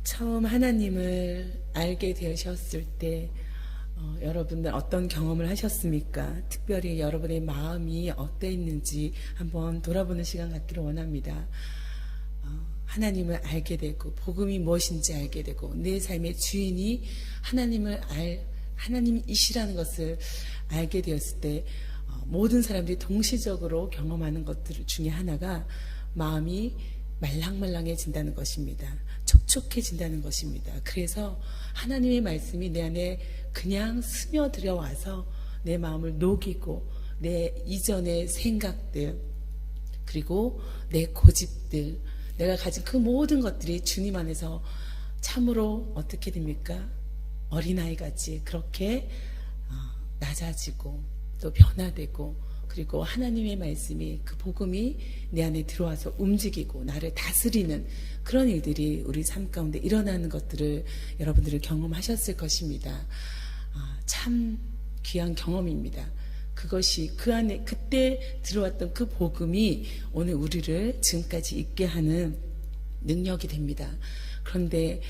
처음 하나님을 알게 되셨을 때 여러분들 어떤 경험을 하셨습니까? 특별히 여러분의 마음이 어땠는지 한번 돌아보는 시간 갖기를 원합니다. 하나님을 알게 되고 복음이 무엇인지 알게 되고 내 삶의 주인이 하나님이시라는 것을 알게 되었을 때 모든 사람들이 동시적으로 경험하는 것들 중에 하나가 마음이 말랑말랑해진다는 것입니다. 촉촉해진다는 것입니다. 그래서 하나님의 말씀이 내 안에 그냥 스며들어와서 내 마음을 녹이고 내 이전의 생각들 그리고 내 고집들 내가 가진 그 모든 것들이 주님 안에서 참으로 어떻게 됩니까? 어린아이같이 그렇게 낮아지고 또 변화되고 그리고 하나님의 말씀이 그 복음이 내 안에 들어와서 움직이고 나를 다스리는 그런 일들이 우리 삶 가운데 일어나는 것들을 여러분들이 경험하셨을 것입니다. 참 귀한 경험입니다. 그것이 그 안에 그때 들어왔던 그 복음이 오늘 우리를 지금까지 있게 하는 능력이 됩니다. 그런데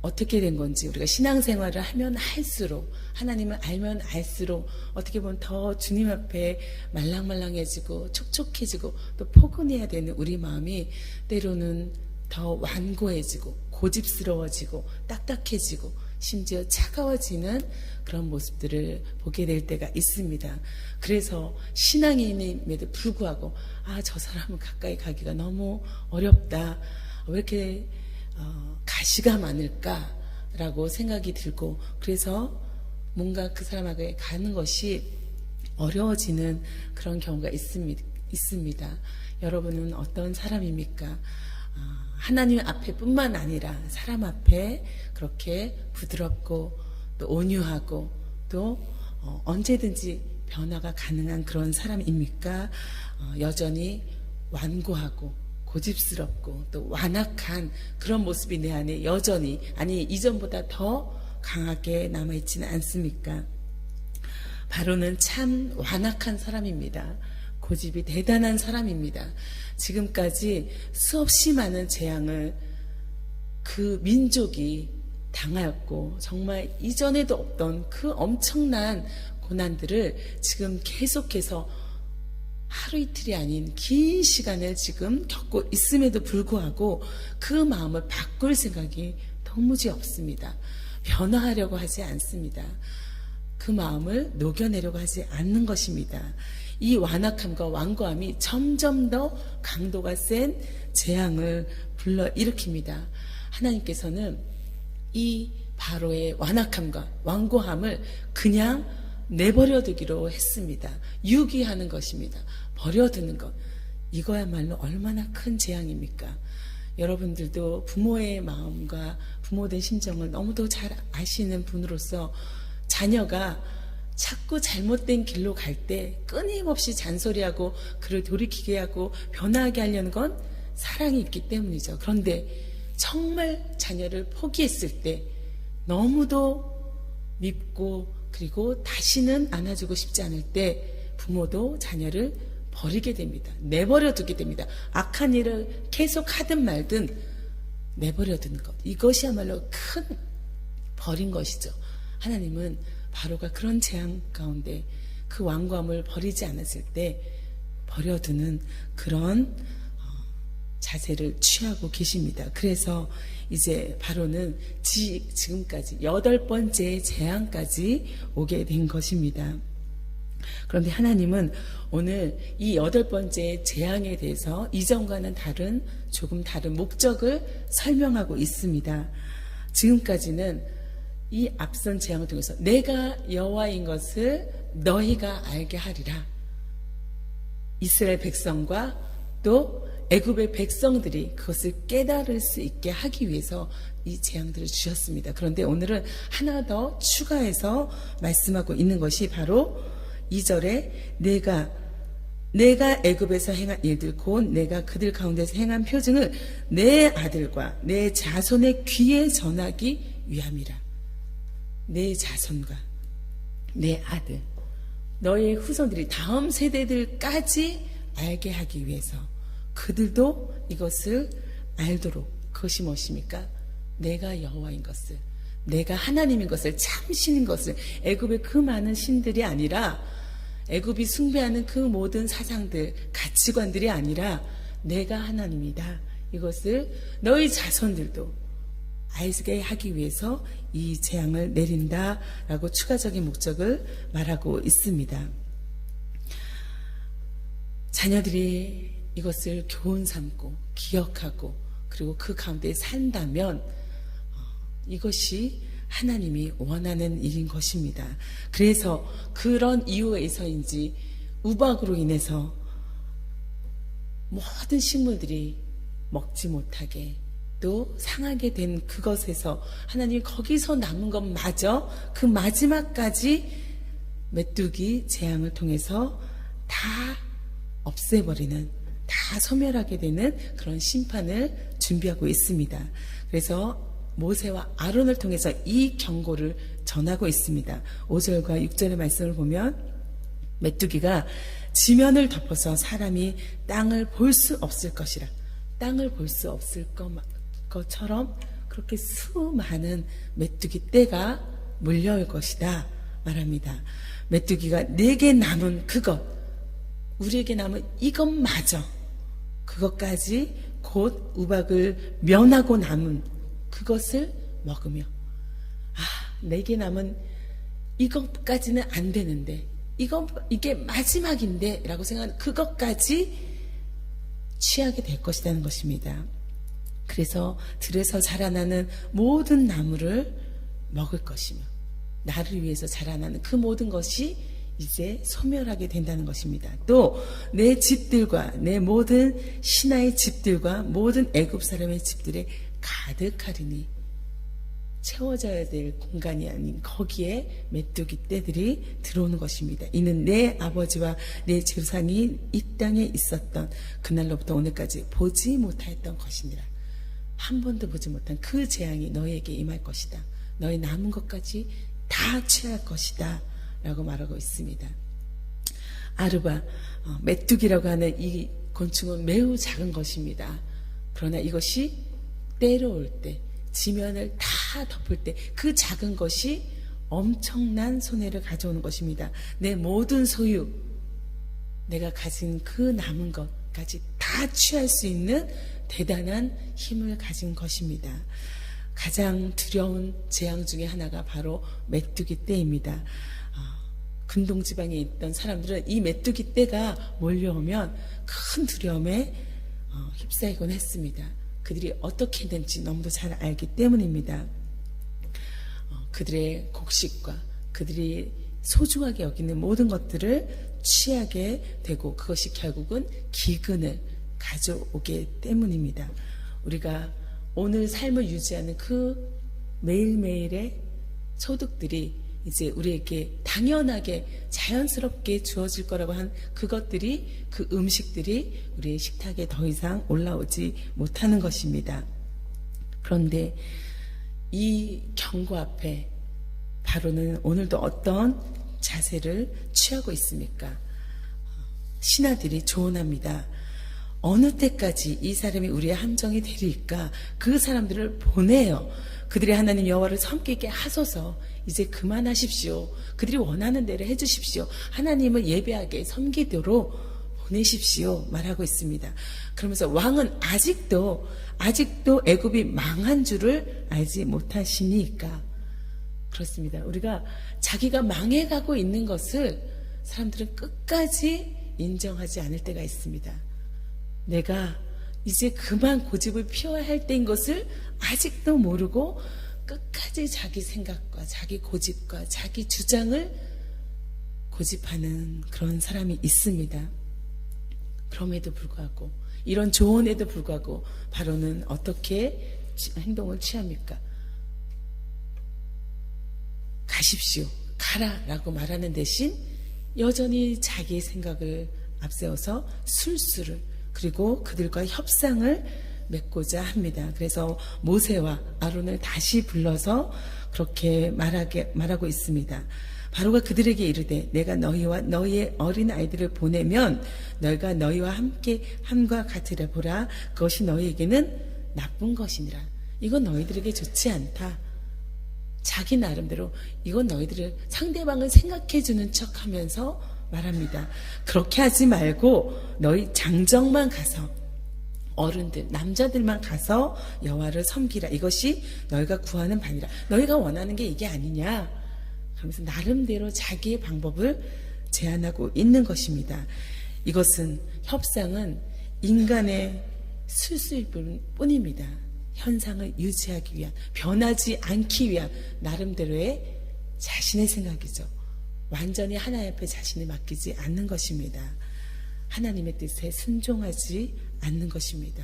어떻게 된 건지 우리가 신앙생활을 하면 할수록 하나님을 알면 알수록 어떻게 보면 더 주님 앞에 말랑말랑해지고 촉촉해지고 또 포근해야 되는 우리 마음이 때로는 더 완고해지고 고집스러워지고 딱딱해지고 심지어 차가워지는 그런 모습들을 보게 될 때가 있습니다. 그래서 신앙인임에도 불구하고 저 사람은 가까이 가기가 너무 어렵다. 왜 이렇게 가시가 많을까라고 생각이 들고 그래서 뭔가 그 사람에게 가는 것이 어려워지는 그런 경우가 있습니다. 여러분은 어떤 사람입니까? 하나님 앞에 뿐만 아니라 사람 앞에 그렇게 부드럽고 또 온유하고 또 언제든지 변화가 가능한 그런 사람입니까? 여전히 완고하고 고집스럽고 또 완악한 그런 모습이 내 안에 여전히 아니 이전보다 더 강하게 남아있지는 않습니까? 바로는 참 완악한 사람입니다. 고집이 대단한 사람입니다. 지금까지 수없이 많은 재앙을 그 민족이 당하였고 정말 이전에도 없던 그 엄청난 고난들을 지금 계속해서 하루 이틀이 아닌 긴 시간을 지금 겪고 있음에도 불구하고 그 마음을 바꿀 생각이 도무지 없습니다. 변화하려고 하지 않습니다. 그 마음을 녹여내려고 하지 않는 것입니다. 이 완악함과 완고함이 점점 더 강도가 센 재앙을 불러일으킵니다. 하나님께서는 이 바로의 완악함과 완고함을 그냥 내버려두기로 했습니다. 유기하는 것입니다. 버려두는 것. 이거야말로 얼마나 큰 재앙입니까? 여러분들도 부모의 마음과 부모된 심정을 너무도 잘 아시는 분으로서 자녀가 자꾸 잘못된 길로 갈 때 끊임없이 잔소리하고 그를 돌이키게 하고 변화하게 하려는 건 사랑이 있기 때문이죠. 그런데 정말 자녀를 포기했을 때 너무도 밉고 그리고 다시는 안아주고 싶지 않을 때 부모도 자녀를 버리게 됩니다. 내버려 두게 됩니다. 악한 일을 계속 하든 말든 내버려 두는 것. 이것이야말로 큰 버린 것이죠. 하나님은 바로가 그런 재앙 가운데 그 완고함을 버리지 않았을 때 버려두는 그런 자세를 취하고 계십니다. 그래서 이제 바로는 지금까지 8번째 재앙까지 오게 된 것입니다. 그런데 하나님은 오늘 이 8번째 재앙에 대해서 이전과는 조금 다른 목적을 설명하고 있습니다. 지금까지는 이 앞선 재앙을 통해서 내가 여호와인 것을 너희가 알게 하리라. 이스라엘 백성과 또 애굽의 백성들이 그것을 깨달을 수 있게 하기 위해서 이 재앙들을 주셨습니다. 그런데 오늘은 하나 더 추가해서 말씀하고 있는 것이 바로 2절에 내가 애굽에서 행한 일들 곧 내가 그들 가운데서 행한 표징을 내 아들과 내 자손의 귀에 전하기 위함이라. 내 자손과 내 아들 너의 후손들이 다음 세대들까지 알게 하기 위해서 그들도 이것을 알도록 그것이 무엇입니까? 내가 여호와인 것을, 내가 하나님인 것을, 참신인 것을, 애굽의 그 많은 신들이 아니라, 애굽이 숭배하는 그 모든 사상들, 가치관들이 아니라 내가 하나님이다. 이것을 너희 자손들도 알게 하기 위해서 이 재앙을 내린다라고 추가적인 목적을 말하고 있습니다. 자녀들이 이것을 교훈 삼고 기억하고 그리고 그 가운데 산다면 이것이 하나님이 원하는 일인 것입니다. 그래서 그런 이유에서인지 우박으로 인해서 모든 식물들이 먹지 못하게 또 상하게 된 그것에서 하나님이 거기서 남은 것마저 그 마지막까지 메뚜기 재앙을 통해서 다 없애버리는, 다 소멸하게 되는 그런 심판을 준비하고 있습니다. 그래서 모세와 아론을 통해서 이 경고를 전하고 있습니다. 5절과 6절의 말씀을 보면 메뚜기가 지면을 덮어서 사람이 땅을 볼 수 없을 것이라. 땅을 볼 수 없을 것처럼 그렇게 수많은 메뚜기 떼가 몰려올 것이다 말합니다. 메뚜기가 내게 남은 그것, 우리에게 남은 이것마저, 그것까지 곧 우박을 면하고 남은 그것을 먹으며, 내게 남은 이것까지는 안 되는데, 이게 마지막인데 라고 생각하는 그것까지 취하게 될 것이라는 것입니다. 그래서 들에서 자라나는 모든 나무를 먹을 것이며, 나를 위해서 자라나는 그 모든 것이 이제 소멸하게 된다는 것입니다. 또 내 집들과 내 모든 신하의 집들과 모든 애굽 사람의 집들에 가득하리니, 채워져야 될 공간이 아닌 거기에 메뚜기 떼들이 들어오는 것입니다. 이는 내 아버지와 내 조상이 이 땅에 있었던 그날로부터 오늘까지 보지 못하였던 것이니라. 한 번도 보지 못한 그 재앙이 너희에게 임할 것이다. 너희 남은 것까지 다 취할 것이다 라고 말하고 있습니다. 아르바, 메뚜기라고 하는 이 곤충은 매우 작은 것입니다. 그러나 이것이 때려올 때, 지면을 다 덮을 때 그 작은 것이 엄청난 손해를 가져오는 것입니다. 내 모든 소유, 내가 가진 그 남은 것까지 다 취할 수 있는 대단한 힘을 가진 것입니다. 가장 두려운 재앙 중에 하나가 바로 메뚜기 떼입니다. 근동지방에 있던 사람들은 이 메뚜기 떼가 몰려오면 큰 두려움에 휩싸이곤 했습니다. 그들이 어떻게 했는지 너무도 잘 알기 때문입니다. 그들의 곡식과 그들이 소중하게 여기는 모든 것들을 취하게 되고 그것이 결국은 기근을 가져오기 때문입니다. 우리가 오늘 삶을 유지하는 그 매일매일의 소득들이 이제 우리에게 당연하게 자연스럽게 주어질 거라고 한 그것들이, 그 음식들이 우리의 식탁에 더 이상 올라오지 못하는 것입니다. 그런데 이 경고 앞에 바로는 오늘도 어떤 자세를 취하고 있습니까? 신하들이 조언합니다. 어느 때까지 이 사람이 우리의 함정이 되리까? 그 사람들을 보내요. 그들의 하나님 여호와를 섬기게 하소서. 이제 그만하십시오. 그들이 원하는 대로 해주십시오. 하나님을 예배하게 섬기도록 보내십시오. 말하고 있습니다. 그러면서 왕은 아직도 애굽이 망한 줄을 알지 못하시니까. 그렇습니다. 우리가 자기가 망해가고 있는 것을 사람들은 끝까지 인정하지 않을 때가 있습니다. 내가 이제 그만 고집을 피워야 할 때인 것을 아직도 모르고 끝까지 자기 생각과 자기 고집과 자기 주장을 고집하는 그런 사람이 있습니다. 그럼에도 불구하고, 이런 조언에도 불구하고 바로는 어떻게 행동을 취합니까? 가십시오, 가라라고 말하는 대신 여전히 자기의 생각을 앞세워서 술수를, 그리고 그들과 협상을 맺고자 합니다. 그래서 모세와 아론을 다시 불러서 그렇게 말하고 있습니다. 바로가 그들에게 이르되 내가 너희와 너희의 어린 아이들을 보내면 너희가 너희와 함께 함과 같으라. 보라, 그것이 너희에게는 나쁜 것이니라. 이건 너희들에게 좋지 않다. 자기 나름대로 이건 너희들을 상대방을 생각해주는 척 하면서 말합니다. 그렇게 하지 말고 너희 장정만 가서 어른들 남자들만 가서 여호와를 섬기라. 이것이 너희가 구하는 바니라. 너희가 원하는 게 이게 아니냐 하면서 나름대로 자기의 방법을 제안하고 있는 것입니다. 이것은 협상은 인간의 수수일 뿐입니다. 현상을 유지하기 위한, 변하지 않기 위한 나름대로의 자신의 생각이죠. 완전히 하나님 앞에 자신을 맡기지 않는 것입니다. 하나님의 뜻에 순종하지 않는 것입니다.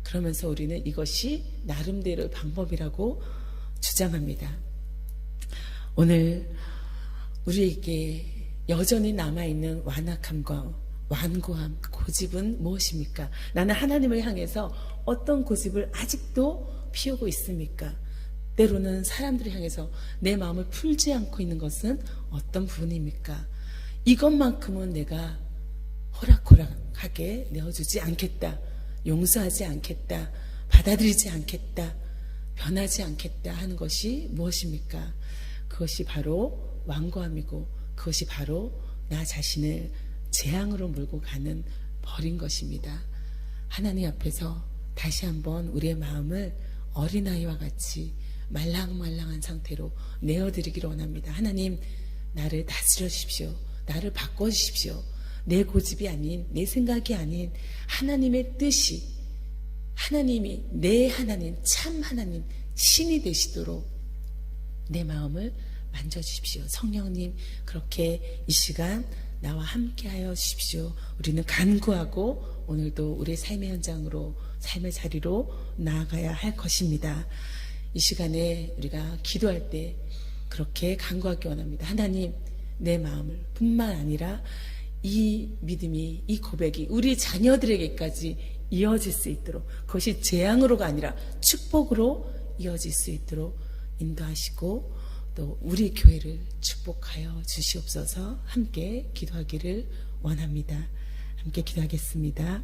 그러면서 우리는 이것이 나름대로의 방법이라고 주장합니다. 오늘 우리에게 여전히 남아있는 완악함과 완고함, 고집은 무엇입니까? 나는 하나님을 향해서 어떤 고집을 아직도 피우고 있습니까? 때로는 사람들을 향해서 내 마음을 풀지 않고 있는 것은 어떤 부분입니까? 이것만큼은 내가 호락호락하게 내어주지 않겠다. 용서하지 않겠다. 받아들이지 않겠다. 변하지 않겠다 하는 것이 무엇입니까? 그것이 바로 완고함이고 그것이 바로 나 자신을 재앙으로 몰고 가는 벌인 것입니다. 하나님 앞에서 다시 한번 우리의 마음을 어린아이와 같이 말랑말랑한 상태로 내어드리기를 원합니다. 하나님, 나를 다스려 주십시오. 나를 바꿔주십시오. 내 고집이 아닌, 내 생각이 아닌 하나님의 뜻이, 하나님이 내 하나님, 참 하나님, 신이 되시도록 내 마음을 만져주십시오. 성령님, 그렇게 이 시간 나와 함께하여 주십시오. 우리는 간구하고 오늘도 우리의 삶의 현장으로, 삶의 자리로 나아가야 할 것입니다. 이 시간에 우리가 기도할 때 그렇게 간구하기 원합니다. 하나님, 내 마음을 뿐만 아니라 이 믿음이, 이 고백이 우리 자녀들에게까지 이어질 수 있도록, 그것이 재앙으로가 아니라 축복으로 이어질 수 있도록 인도하시고 또 우리 교회를 축복하여 주시옵소서. 함께 기도하기를 원합니다. 함께 기도하겠습니다.